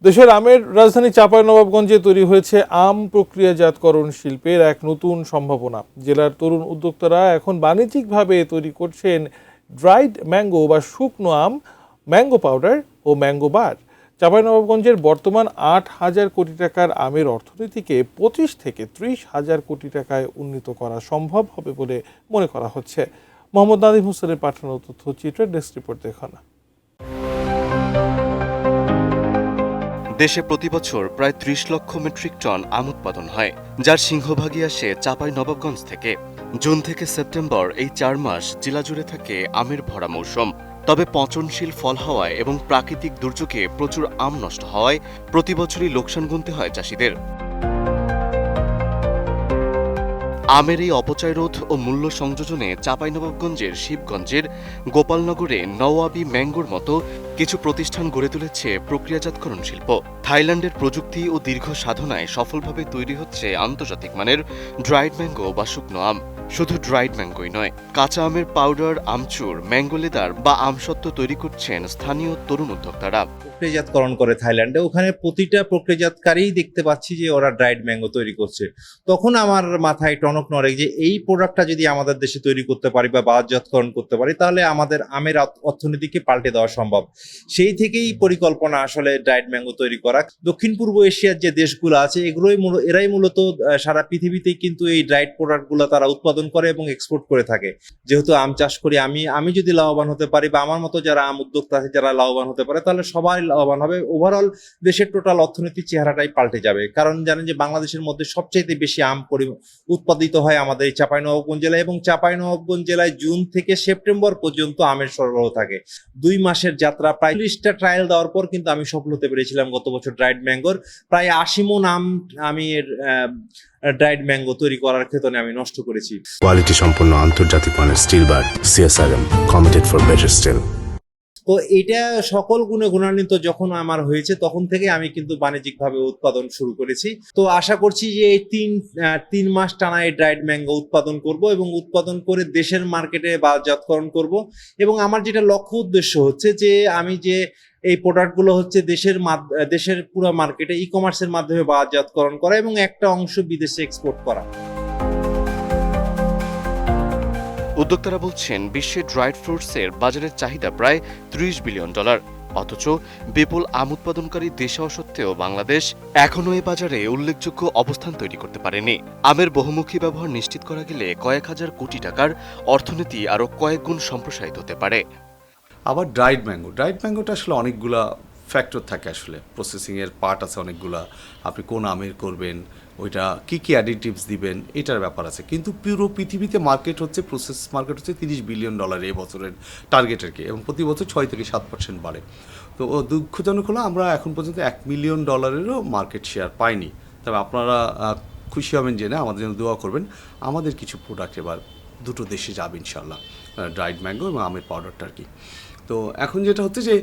দেশের আমের রাজধানী চাঁপাইনবাবগঞ্জে তৈরি হয়েছে আম প্রক্রিয়াজাতকরণ শিল্পের এক নতুন সম্ভাবনা। জেলার তরুণ উদ্যোক্তারা এখন বাণিজ্যিকভাবে তৈরি করছেন ড্রাইড ম্যাঙ্গো বা শুকনো আম, ম্যাঙ্গো পাউডার ও ম্যাঙ্গো বার। চাঁপাইনবাবগঞ্জের বর্তমান ৮,০০০ কোটি টাকার আমের অর্থনীতিকে ২৫ থেকে ৩০,০০০ কোটি টাকায় উন্নীত করা সম্ভব হবে বলে মনে করা হচ্ছে। মোহাম্মদ নাদিম হোসেনের পাঠানো তথ্যচিত্রের ডেস্ক রিপোর্ট দেখানো। দেশে প্রতিবছর প্রায় ৩০ লক্ষ মেট্রিক টন আম উৎপাদন হয়, যার সিংহভাগই আসে চাঁপাইনবাবগঞ্জ থেকে। জুন থেকে সেপ্টেম্বর এই ৪ মাস জেলা জুড়ে থাকে আমের ভরা মৌসুম। তবে পচনশীল ফল হওয়ায় এবং প্রাকৃতিক দুর্যোগে প্রচুর আম নষ্ট হওয়ায় প্রতি বছরই লোকসান গুনতে হয় চাষিদের। আমের এই অপচয় রোধ ও মূল্য সংযোজনে চাঁপাইনবাবগঞ্জের শিবগঞ্জের গোপালনগরে নওয়াবি ম্যাঙ্গোর মতো কিছু প্রতিষ্ঠান গড়ে তুলেছে প্রক্রিয়াজাতকরণ শিল্প। থাইল্যান্ডের প্রযুক্তি ও দীর্ঘ সাধনায় সফলভাবে তৈরি হচ্ছে আন্তর্জাতিক মানের ড্রাইড ম্যাঙ্গো বা শুকনো আম। শুধু ড্রাইড ম্যাঙ্গোই নয়, কাঁচা আমের পাউডার, আমচুর, ম্যাঙ্গো লেদার বা আমসত্ত্ব তৈরি করছেন স্থানীয় তরুণ উদ্যোক্তারা। প্রক্রিয়াজাতকরণ করে থাইল্যান্ডে, ওখানে প্রতিটা প্রক্রিয়াজাতকারী দেখতে পাচ্ছি যে ওরা ড্রাইড ম্যাঙ্গো তৈরি করছে। তখন আমার মাথায় টনক নড়ে যে এই প্রোডাক্টটা যদি আমাদের দেশে তৈরি করতে পারি বা বাজারজাতকরণ করতে পারি, তাহলে আমাদের আমের অর্থনীতিকে পাল্টে দেওয়া সম্ভব। সেই থেকেই পরিকল্পনা আসলে ড্রাইড ম্যাঙ্গো তৈরি করা। দক্ষিণ পূর্ব এশিয়ার যে দেশগুলো আছে এরাই মূলত সারা পৃথিবীতেই কিন্তু এই ড্রাইড প্রোডাক্টগুলো তারা উৎপাদন করে এবং এক্সপোর্ট করে থাকে। যেহেতু আম চাষ করি, আমি যদি লাভবান হতে পারি বা আমার মতো যারা আম উদ্যোক্তা আছে যারা লাভবান হতে পারে, তাহলে সবাই লাভবান হবে। ওভারঅল দেশের টোটাল অর্থনীতির চেহারাটাই পাল্টে যাবে। কারণ জানেন যে বাংলাদেশের মধ্যে সবচাইতে বেশি আম উৎপাদিত হয় আমাদের এই চাঁপাইনবাবগঞ্জ জেলায়, এবং চাঁপাইনবাবগঞ্জ জেলায় জুন থেকে সেপ্টেম্বর পর্যন্ত আমের সরবরাহ থাকে। ২ মাসের যাত্রা, প্রায় ৩০টা ট্রায়াল দেওয়ার পর কিন্তু আমি সফল হতে পেরেছিলাম গত বছর ড্রাইড ম্যাঙ্গোর। প্রায় ৮০ মণ আম আমি ড্রাইড ম্যাঙ্গো তৈরি করার ক্ষেত্রে আমি নষ্ট করেছি। কোয়ালিটি সম্পন্ন আন্তর্জাতিক মানের still bar CSRM, committed for better still. তো এটা সকল গুণে গুণান্বিত যখন আমার হয়েছে, তখন থেকে আমি কিন্তু বাণিজ্যিকভাবে উৎপাদন শুরু করেছি। তো আশা করছি যে এই তিন মাস টানা এই ড্রাইড ম্যাঙ্গো উৎপাদন করব এবং উৎপাদন করে দেশের মার্কেটে বাজারজাতকরণ করব। এবং আমার যেটা লক্ষ্য উদ্দেশ্য হচ্ছে যে আমি যে এই প্রোডাক্টগুলো হচ্ছে দেশের পুরো মার্কেটে ই-কমার্সের মাধ্যমে বাজারজাতকরণ করা এবং একটা অংশ বিদেশে এক্সপোর্ট করা। উদ্যোক্তারা বলছেন, বিশ্বে ড্রাইড ফ্রুটসের বাজারের চাহিদা প্রায় $30 বিলিয়ন। অথচ বিপুল আম উৎপাদনকারী দেশ হওয়া সত্ত্বেও বাংলাদেশ এখনও এ বাজারে উল্লেখযোগ্য অবস্থান তৈরি করতে পারেনি। আমের বহুমুখী ব্যবহার নিশ্চিত করা গেলে কয়েক হাজার কোটি টাকার অর্থনীতি আরও কয়েক গুণ সম্প্রসারিত হতে পারে। আবার ড্রাইড ম্যাঙ্গোটা আসলে অনেকগুলা ফ্যাক্টর থাকে, আসলে প্রসেসিংয়ের পার্ট আছে অনেকগুলা। আপনি কোন আমের করবেন, ওইটা কী অ্যাডিটিভস দিবেন, এটার ব্যাপার আছে। কিন্তু পুরো পৃথিবীতে প্রসেস মার্কেট হচ্ছে $30 বিলিয়ন এই বছরের টার্গেটেরকে, এবং প্রতি বছর 6 থেকে 7% বাড়ে। তো দুঃখজনক হলো আমরা এখন পর্যন্ত $1 মিলিয়ন মার্কেট শেয়ার পাইনি। তবে আপনারা খুশি হবেন জেনে, আমাদের জন্য দোয়া করবেন। আমাদের কিছু প্রোডাক্ট এবার 2টো দেশে যাবে ইনশাল্লাহ, ড্রাইড ম্যাঙ্গো এবং আমের পাউডারটা আর কি। তো এখন যেটা হচ্ছে যে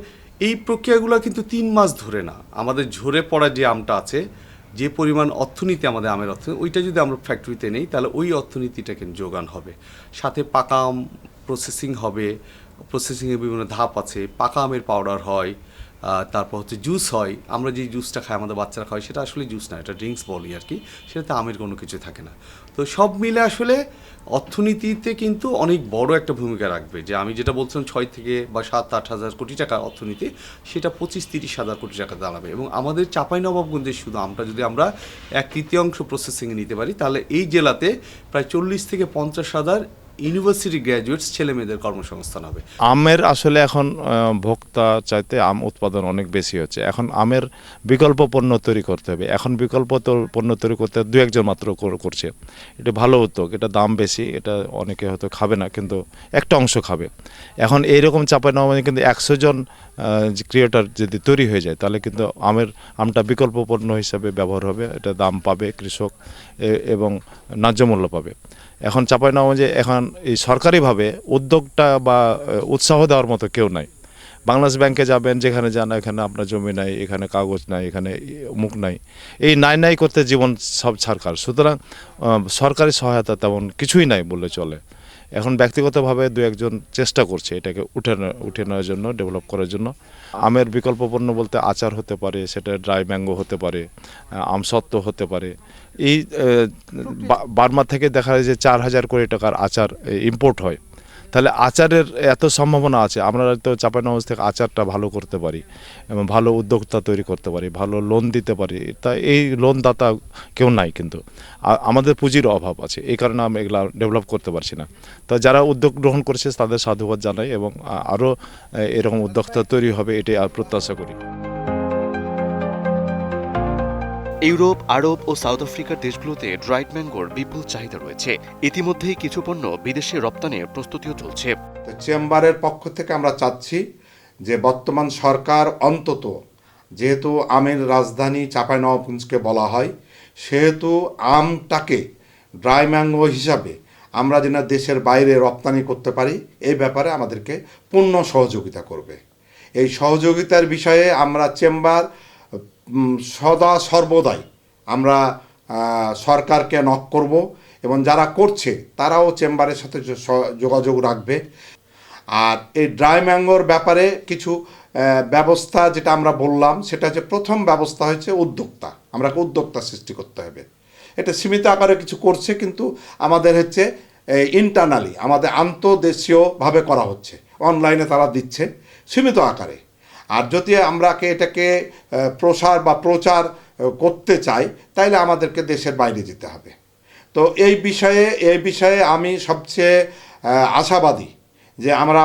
এই প্রক্রিয়াগুলো কিন্তু 3 মাস ধরে না, আমাদের ঝরে পড়া যে আমটা আছে, যে পরিমাণ অর্থনীতি আমাদের আমের অর্থনীতি, ওইটা যদি আমরা ফ্যাক্টরিতে নেই তাহলে ওই অর্থনীতিটা কিন্তু যোগান হবে। সাথে পাকা আম প্রসেসিং হবে, প্রসেসিংয়ের বিভিন্ন ধাপ আছে। পাকা আমের পাউডার হয়, তারপর হচ্ছে জুস হয়। আমরা যে জুসটা খাই, আমাদের বাচ্চারা খায়, সেটা আসলে জুস না, এটা ড্রিঙ্কস বলি আর কি। সেটাতে আমের কোনো কিছু থাকে না। তো সব মিলে আসলে অর্থনীতিতে কিন্তু অনেক বড় একটা ভূমিকা রাখবে। যে আমি যেটা বলছিলাম 6 থেকে বা 7-8 হাজার কোটি টাকা অর্থনীতি, সেটা 25-30 হাজার কোটি টাকা দাঁড়াবে। এবং আমাদের চাঁপাইনবাবগঞ্জে শুধু আমটা যদি আমরা 1/3 প্রসেসিংয়ে নিতে পারি, তাহলে এই জেলাতে প্রায় 40 থেকে 50 হাজার ইউনিভার্সিটি গ্র্যাজুয়েটস ছেলে মেয়েদের কর্মসংস্থান হবে। আমের আসলে এখন ভোক্তা চাইতে আম উৎপাদন অনেক বেশি হচ্ছে। এখন আমের বিকল্প পণ্য তৈরি করতে হবে। এখন বিকল্প পণ্য তৈরি করতে 2-1 জন মাত্র করছে। এটা ভালো উদ্যোগ, এটা দাম বেশি, এটা অনেকে হয়তো খাবে না, কিন্তু একটা অংশ খাবে। এখন এইরকম চাঁপাইনবাবগঞ্জে কিন্তু 100 জন ক্রিয়েটর যদি তৈরি হয়ে যায়, তাহলে কিন্তু আমটা বিকল্প পণ্য হিসাবে ব্যবহার হবে। এটা দাম পাবে কৃষক এবং ন্যায্য মূল্য পাবে। এখন চাঁপাইনবাবগঞ্জে এখন এই সরকারিভাবে উদ্যোগটা বা উৎসাহ দেওয়ার মতো কেউ নাই। বাংলাদেশ ব্যাংকে যাবেন, যেখানে যান, এখানে আপনার জমি নাই, এখানে কাগজ নাই, এখানে মুখ নাই, এই নাই করতে জীবন সব ছাড়কার। সুতরাং সরকারি সহায়তা তেমন কিছুই নাই বললে চলে। এখন ব্যক্তিগতভাবে দু একজন চেষ্টা করছে এটাকে উঠে নেওয়ার জন্য, ডেভেলপ করার জন্য। আমের বিকল্প পণ্য বলতে আচার হতে পারে, সেটা ড্রাই ম্যাঙ্গো হতে পারে, আমসত্ত্ব হতে পারে। এই বার্মা থেকে দেখা যায় যে 4,000 কোটি টাকার আচার ইম্পোর্ট হয়। তাহলে আচারের এত সম্ভাবনা আছে, আমরা তো চাঁপাইনবাবগঞ্জ থেকে আচারটা ভালো করতে পারি এবং ভালো উদ্যোক্তা তৈরি করতে পারি, ভালো লোন দিতে পারি। তা এই লোন দাতা কেউ নাই, কিন্তু আমাদের পুঁজির অভাব আছে, এই কারণে আমরা এগুলা ডেভেলপ করতে পারছি না। তো যারা উদ্যোগ গ্রহণ করছে তাদের সাধুবাদ জানাই এবং আরও এরকম উদ্যোক্তা তৈরি হবে এটাই আর প্রত্যাশা করি। ইউরোপ, আরব ও সাউথ আফ্রিকার দেশগুলোতে ড্রাইড ম্যাঙ্গোর বিপুল চাহিদা রয়েছে। ইতিমধ্যেই কিছু পণ্য বিদেশে রপ্তানির প্রস্তুতিও চলছে। চেম্বারের পক্ষ থেকে আমরা চাচ্ছি যে বর্তমান সরকার অন্তত, যেহেতু আমের রাজধানী চাঁপাইনবাবগঞ্জকে বলা হয়, সেহেতু আমটাকে ড্রাই ম্যাঙ্গো হিসাবে আমরা যেন দেশের বাইরে রপ্তানি করতে পারি, এই ব্যাপারে আমাদেরকে পূর্ণ সহযোগিতা করবে। এই সহযোগিতার বিষয়ে আমরা চেম্বার সদা সর্বদাই আমরা সরকারকে নক করব এবং যারা করছে তারাও চেম্বারের সাথে যোগাযোগ রাখবে। আর এই ড্রাই ম্যাঙ্গোর ব্যাপারে কিছু ব্যবস্থা যেটা আমরা বললাম, সেটা হচ্ছে প্রথম ব্যবস্থা হচ্ছে উদ্যোক্তা, আমরা উদ্যোক্তা সৃষ্টি করতে হবে। এটা সীমিত আকারে কিছু করছে, কিন্তু আমাদের হচ্ছে ইন্টারনালি, আমাদের আন্তর্দেশীয়ভাবে করা হচ্ছে, অনলাইনে তারা দিচ্ছে সীমিত আকারে। আর যদি আমরা এটাকে প্রচার করতে চাই, তাইলে আমাদেরকে দেশের বাইরে যেতে হবে। তো এই বিষয়ে আমি সবচেয়ে আশাবাদী যে আমরা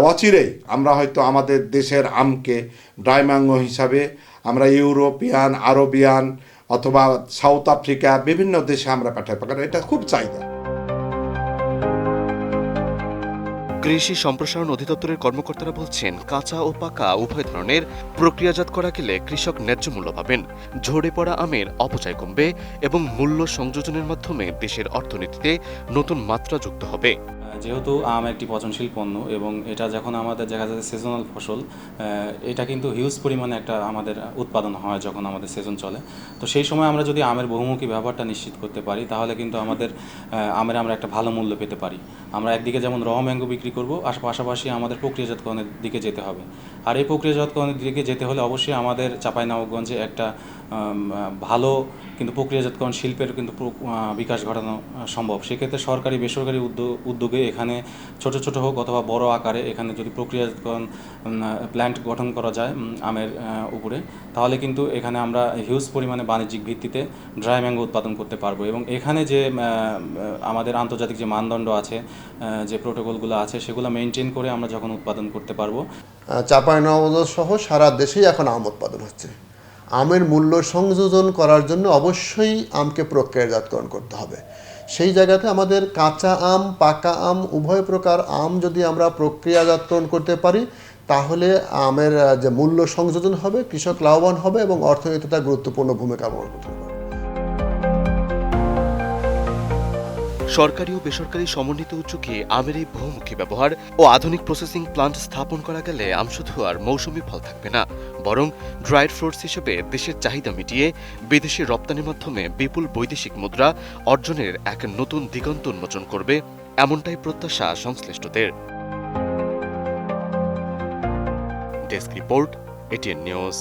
অচিরেই আমরা হয়তো আমাদের দেশের আমকে ড্রাই ম্যাঙ্গো হিসাবে আমরা ইউরোপিয়ান, আরবিয়ান অথবা সাউথ আফ্রিকা বিভিন্ন দেশে আমরা পাঠাতে পারি, এটা খুব চাহিদা। কৃষি সম্প্রসারণ অধিদপ্তরের কর্মকর্তারা বলছেন, কাঁচা ও পাকা উভয় ধরনের প্রক্রিয়াজাত করা গেলে কৃষক ন্যায্য মূল্য পাবেন, ঝরে পড়া আমের অপচয় কমবে এবং মূল্য সংযোজনের মাধ্যমে দেশের অর্থনীতিতে নতুন মাত্রা যুক্ত হবে। যেহেতু আম একটি পচনশীল পণ্য এবং এটা যখন আমাদের দেখা যাচ্ছে সিজনাল ফসল, এটা কিন্তু হিউজ পরিমাণে একটা আমাদের উৎপাদন হয় যখন আমাদের সিজন চলে। তো সেই সময় আমরা যদি আমের বহুমুখী ব্যবহারটা নিশ্চিত করতে পারি, তাহলে কিন্তু আমাদের আমরা একটা ভালো মূল্য পেতে পারি। আমরা একদিকে যেমন র ম্যাঙ্গো বিক্রি করব, আর পাশাপাশি আমাদের প্রক্রিয়াজাতকরণের দিকে যেতে হবে। আর এই প্রক্রিয়াজাতকরণের দিকে যেতে হলে অবশ্যই আমাদের চাঁপাইনবাবগঞ্জে একটা ভালো কিন্তু প্রক্রিয়াজাতকরণ শিল্পের কিন্তু বিকাশ ঘটানো সম্ভব। সেক্ষেত্রে সরকারি বেসরকারি উদ্যোগে এখানে ছোট ছোট হোক অথবা বড় আকারে এখানে যদি প্রক্রিয়াজাতকরণ প্ল্যান্ট গঠন করা যায় আমের উপরে, তাহলে কিন্তু এখানে আমরা হিউজ পরিমাণে বাণিজ্যিক ভিত্তিতে ড্রাই ম্যাঙ্গো উৎপাদন করতে পারবো। এবং এখানে যে আমাদের আন্তর্জাতিক যে মানদণ্ড আছে, যে প্রোটোকলগুলো আছে, সেগুলো মেনটেন করে আমরা যখন উৎপাদন করতে পারবো। চাঁপাইনবাবগঞ্জ সহ সারা দেশেই এখন আম উৎপাদন হচ্ছে। আমের মূল্য সংযোজন করার জন্য অবশ্যই আমকে প্রক্রিয়াজাতকরণ করতে হবে। সেই জায়গাতে আমাদের কাঁচা আম, পাকা আম উভয় প্রকার আম যদি আমরা প্রক্রিয়াজাতকরণ করতে পারি, তাহলে আমের যে মূল্য সংযোজন হবে, কৃষক লাভবান হবে এবং অর্থনীতিতে গুরুত্বপূর্ণ ভূমিকা পালন করতে পারবে। সরকারি ও বেসরকারি সমন্বিত উদ্যোগে আমের এই বহুমুখী ব্যবহার ও আধুনিক প্রসেসিং প্লান্ট স্থাপন করা গেলে আম শুধু আর মৌসুমি ফল থাকবে না, বরং ড্রাইড ফ্রুটস হিসেবে দেশের চাহিদা মিটিয়ে বিদেশে রপ্তানির মাধ্যমে বিপুল বৈদেশিক মুদ্রা অর্জনের এক নতুন দিগন্ত উন্মোচন করবে, এমনটাই প্রত্যাশা সংশ্লিষ্টদের। Desk report, ATN news.